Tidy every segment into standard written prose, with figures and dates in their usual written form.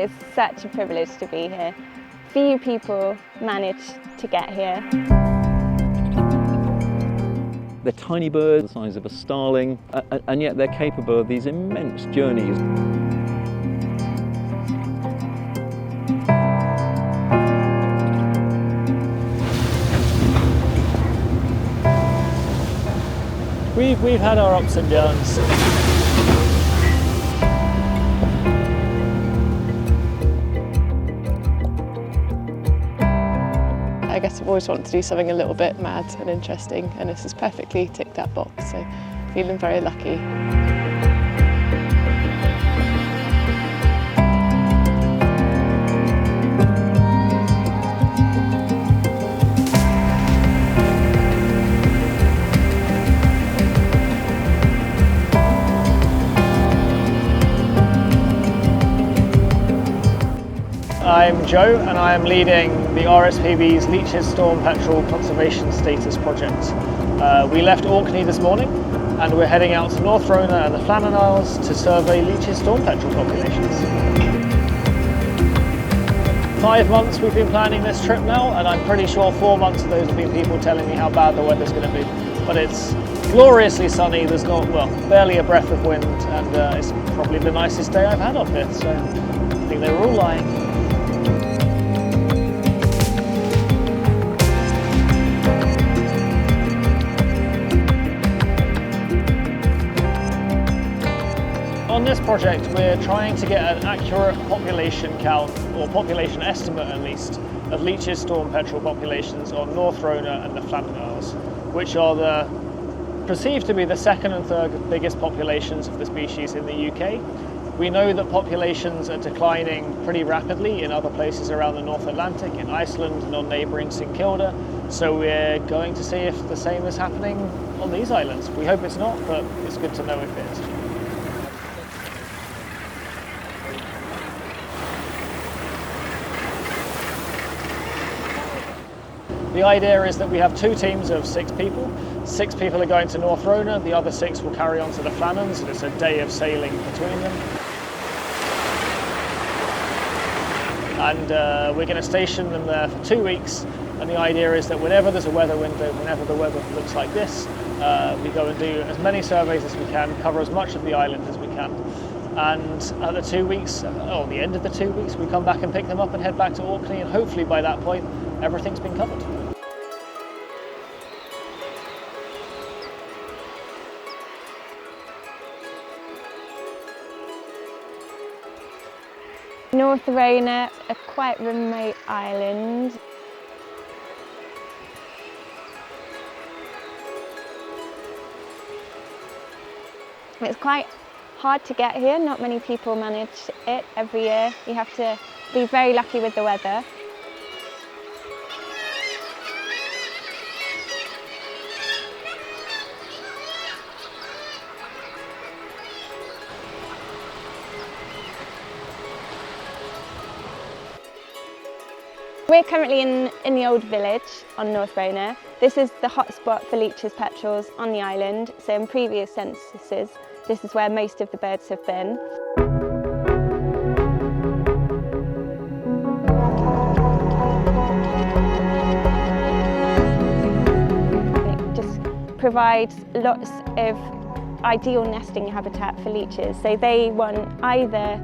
It is such a privilege to be here. Few people manage to get here. They're tiny birds, the size of a starling, and yet they're capable of these immense journeys. We've had our ups and downs. I guess I've always wanted to do something a little bit mad and interesting, and this has perfectly ticked that box, so feeling very lucky. I'm Joe and I am leading the RSPB's Leach's Storm Petrel Conservation Status Project. We left Orkney this morning and we're heading out to North Rona and the Flannan Isles to survey Leach's storm petrel populations. 5 months we've been planning this trip now, and I'm pretty sure 4 months of those have been people telling me how bad the weather's going to be. But it's gloriously sunny, there's not, well, barely a breath of wind, and it's probably the nicest day I've had up here, so I think they were all lying. On this project, we're trying to get an accurate population count, or population estimate at least, of Leach's storm petrel populations on North Rona and the Flannan Isles, which are perceived to be the second and third biggest populations of the species in the UK. We know that populations are declining pretty rapidly in other places around the North Atlantic, in Iceland and on neighbouring St Kilda, so we're going to see if the same is happening on these islands. We hope it's not, but it's good to know if it is. The idea is that we have 2 teams of 6 people. 6 people are going to North Rona, the other 6 will carry on to the Flannans, and it's a day of sailing between them. And we're going to station them there for 2 weeks, and the idea is that whenever there's a weather window, whenever the weather looks like this, we go and do as many surveys as we can, cover as much of the island as we can. And at the 2 weeks, or the end of the 2 weeks, we come back and pick them up and head back to Orkney, and hopefully by that point, everything's been covered. North Rona, a quite remote island. It's quite hard to get here, not many people manage it every year. You have to be very lucky with the weather. We're currently in the old village on North Rona. This is the hotspot for Leach's petrels on the island, so in previous censuses, this is where most of the birds have been. It just provides lots of ideal nesting habitat for leeches, so they want either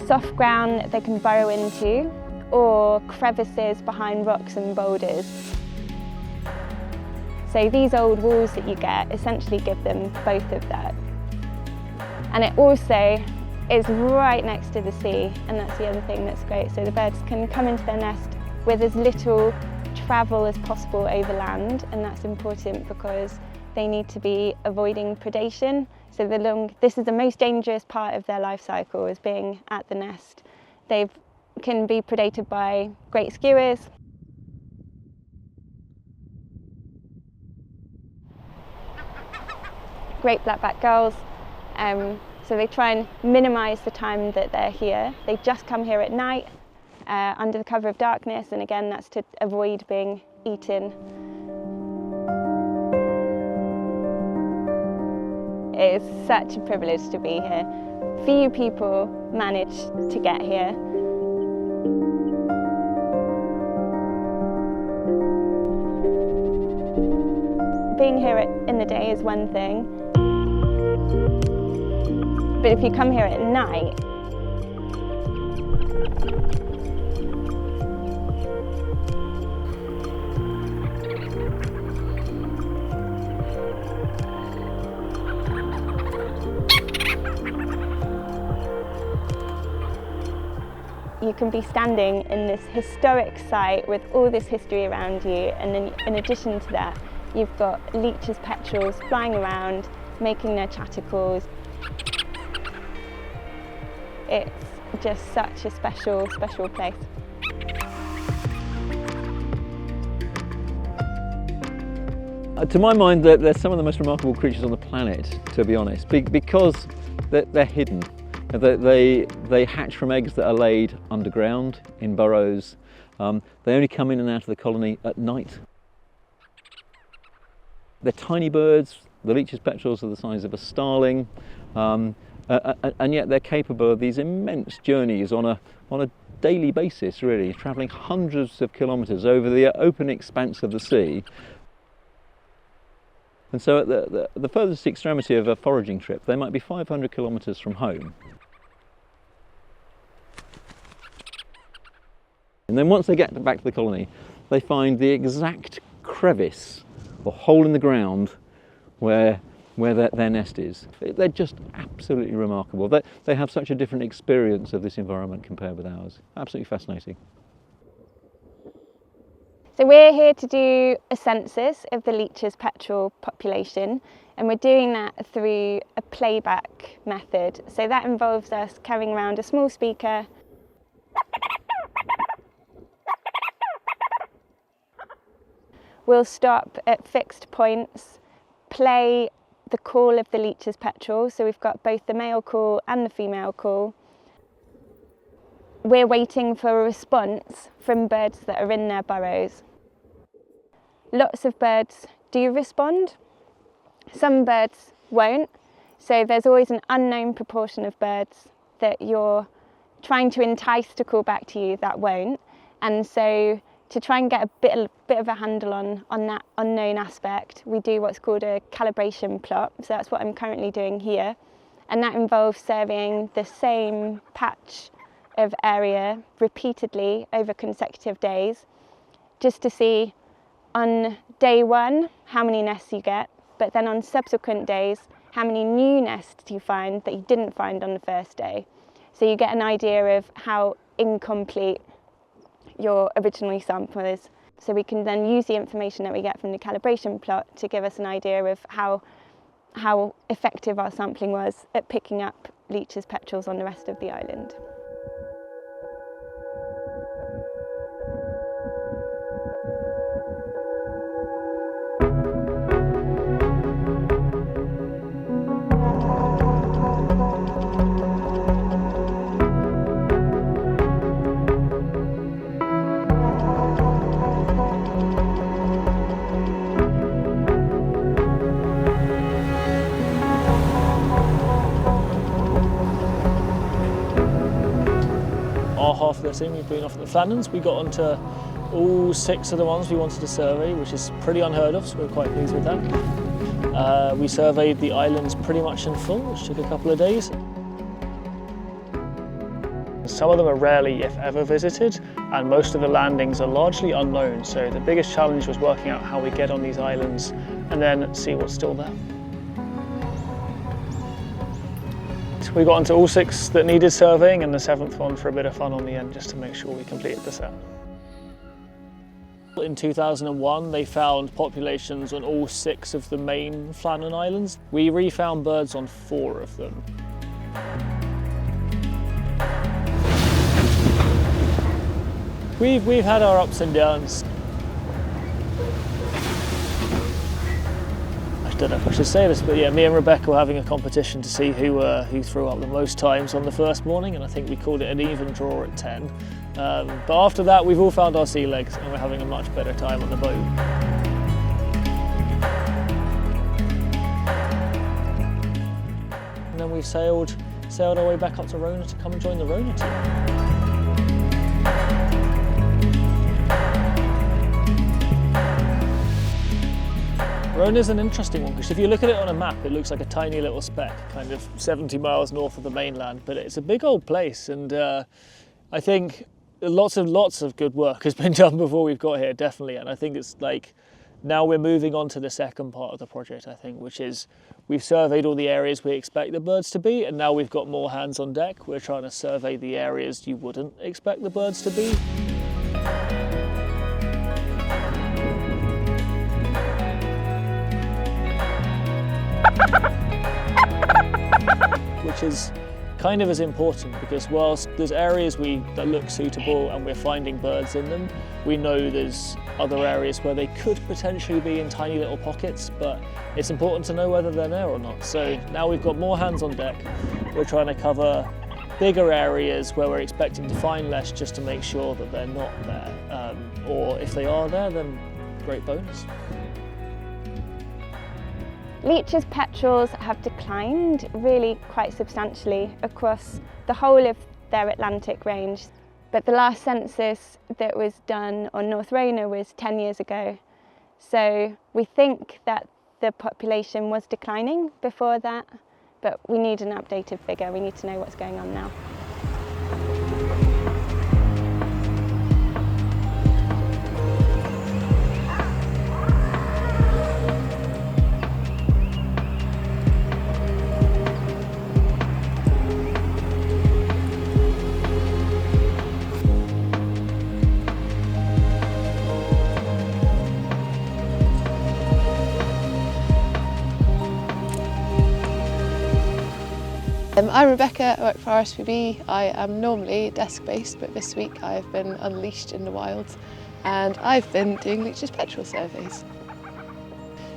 soft ground that they can burrow into, or crevices behind rocks and boulders. So these old walls that you get essentially give them both of that. And it also is right next to the sea, and that's the other thing that's great. So the birds can come into their nest with as little travel as possible over land, and that's important because they need to be avoiding predation. So this is the most dangerous part of their life cycle, is being at the nest. They can be predated by great skewers, great black-backed gulls, so they try and minimise the time that they're here. They just come here at night under the cover of darkness, and again that's to avoid being eaten. It is such a privilege to be here. few people manage to get here. Being here in the day is one thing, but if you come here at night, you can be standing in this historic site with all this history around you, and then in addition to that, you've got Leach's petrels flying around, making their chatter calls. It's just such a special place. To my mind, they're some of the most remarkable creatures on the planet, to be honest, because they're hidden. They hatch from eggs that are laid underground in burrows. They only come in and out of the colony at night. They're tiny birds. The Leach's petrels are the size of a starling, and yet they're capable of these immense journeys on a daily basis, really, travelling hundreds of kilometres over the open expanse of the sea. And so at the furthest extremity of a foraging trip, they might be 500 kilometres from home. And then once they get back to the colony, they find the exact crevice or hole in the ground where their nest is. They're just absolutely remarkable. They have such a different experience of this environment compared with ours. Absolutely fascinating. So we're here to do a census of the Leach's petrel population, and we're doing that through a playback method. So that involves us carrying around a small speaker we'll stop at fixed points, play the call of the Leach's petrel. So we've got both the male call and the female call. We're waiting for a response from birds that are in their burrows. Lots of birds do respond. Some birds won't. So there's always an unknown proportion of birds that you're trying to entice to call back to you that won't. And so to try and get a bit of a handle on that unknown aspect, we do what's called a calibration plot. So that's what I'm currently doing here. And that involves surveying the same patch of area repeatedly over consecutive days, just to see on day one how many nests you get, but then on subsequent days how many new nests you find that you didn't find on the first day. So you get an idea of how incomplete your original sample is. So we can then use the information that we get from the calibration plot to give us an idea of how effective our sampling was at picking up Leach's petrels on the rest of the island. Half of the team, we've been off at the Flannans. We got onto all 6 of the ones we wanted to survey, which is pretty unheard of, so we're quite pleased with that. We surveyed the islands pretty much in full, which took a couple of days. Some of them are rarely, if ever, visited, and most of the landings are largely unknown, so the biggest challenge was working out how we get on these islands and then see what's still there. We got onto all 6 that needed surveying and the 7th one for a bit of fun on the end, just to make sure we completed the set. In 2001, they found populations on all 6 of the main Flannan Islands. We refound birds on 4 of them. We've had our ups and downs. I don't know if I should say this, but yeah, me and Rebecca were having a competition to see who threw up the most times on the first morning, and I think we called it an even draw at 10. But after that, we've all found our sea legs, and we're having a much better time on the boat. And then we sailed sailed our way back up to Rona to come and join the Rona team. Rona's an interesting one because if you look at it on a map, it looks like a tiny little speck, kind of 70 miles north of the mainland, but it's a big old place, and I think lots of good work has been done before we've got here, definitely, and I think it's like now we're moving on to the second part of the project, I think, which is we've surveyed all the areas we expect the birds to be, and now we've got more hands on deck. We're trying to survey the areas you wouldn't expect the birds to be. Which is kind of as important because whilst there's areas that look suitable and we're finding birds in them, we know there's other areas where they could potentially be in tiny little pockets, but it's important to know whether they're there or not. So now we've got more hands on deck. We're trying to cover bigger areas where we're expecting to find less just to make sure that they're not there. Or if they are there, then great bonus. Leach's petrels have declined really quite substantially across the whole of their Atlantic range. But the last census that was done on North Rona was 10 years ago. So we think that the population was declining before that, but we need an updated figure. We need to know what's going on now. I'm Rebecca, I work for RSPB. I am normally desk-based, but this week I've been unleashed in the wild and I've been doing Leach's petrel surveys.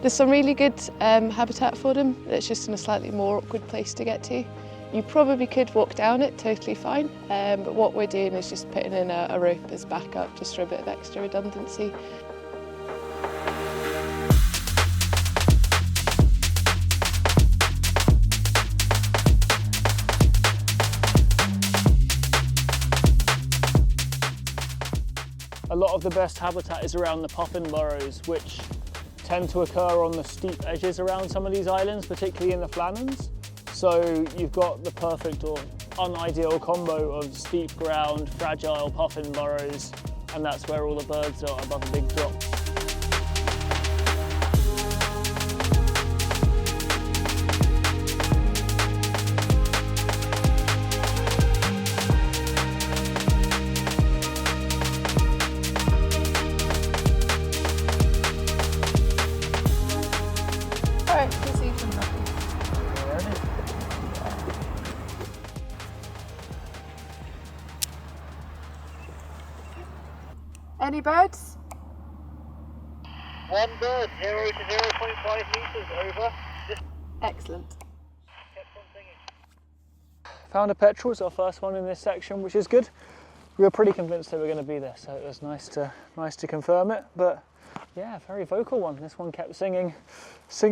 There's some really good habitat for them. It's just in a slightly more awkward place to get to. You probably could walk down it totally fine, but what we're doing is just putting in a rope as backup just for a bit of extra redundancy. A lot of the best habitat is around the puffin burrows, which tend to occur on the steep edges around some of these islands, particularly in the Flannans. So you've got the perfect or unideal combo of steep ground, fragile puffin burrows, and that's where all the birds are above a big drop. Any birds? One bird, 0 to 0.5 metres over. Excellent. Kept on singing. Found a petrel, it's our first one in this section, which is good. We were pretty convinced they were going to be there, so it was nice to confirm it. But yeah, very vocal one. This one kept singing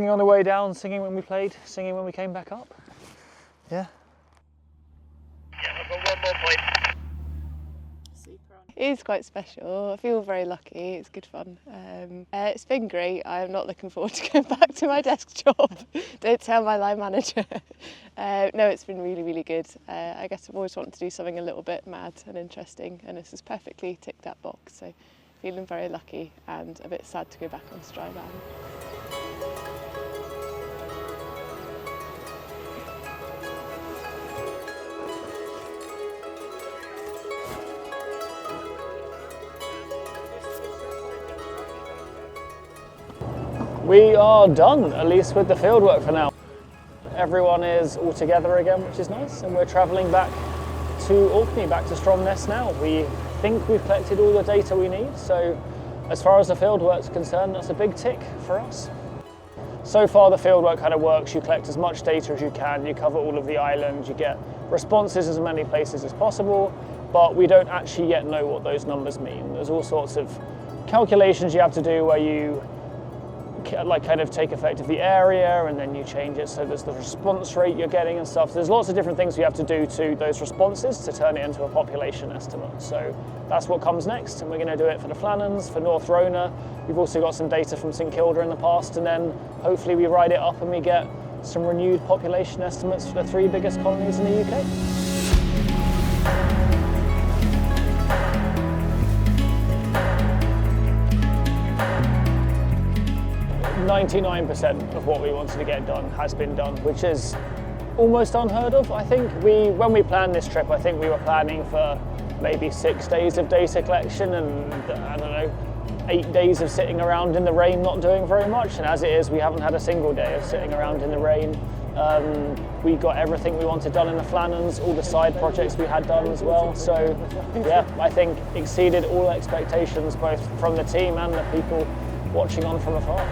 on the way down, singing when we played, singing when we came back up. Yeah. Yeah, I've got one more point. It is quite special. I feel very lucky. It's good fun. It's been great. I'm not looking forward to going back to my desk job. Don't tell my line manager. No, it's been really, really good. I guess I've always wanted to do something a little bit mad and interesting, and this has perfectly ticked that box. So feeling very lucky and a bit sad to go back on dry land. We are done, at least with the fieldwork for now. Everyone is all together again, which is nice, and we're travelling back to Orkney, back to Stromness now. We think we've collected all the data we need, so as far as the fieldwork's concerned, that's a big tick for us. So far the fieldwork kind of works. You collect as much data as you can, you cover all of the islands, you get responses as many places as possible, but we don't actually yet know what those numbers mean. There's all sorts of calculations you have to do where you kind of take effect of the area, and then you change it so there's the response rate you're getting and stuff. So there's lots of different things we have to do to those responses to turn it into a population estimate. So that's what comes next, and we're going to do it for the Flannans, for North Rona. We've also got some data from St Kilda in the past, and then hopefully we ride it up and we get some renewed population estimates for the 3 biggest colonies in the UK. 99% of what we wanted to get done has been done, which is almost unheard of. I think when we planned this trip, I think we were planning for maybe 6 days of data collection and, I don't know, 8 days of sitting around in the rain not doing very much, and as it is, we haven't had a single day of sitting around in the rain. We got everything we wanted done in the Flannans, all the side projects we had done as well. So yeah, I think exceeded all expectations, both from the team and the people watching on from afar.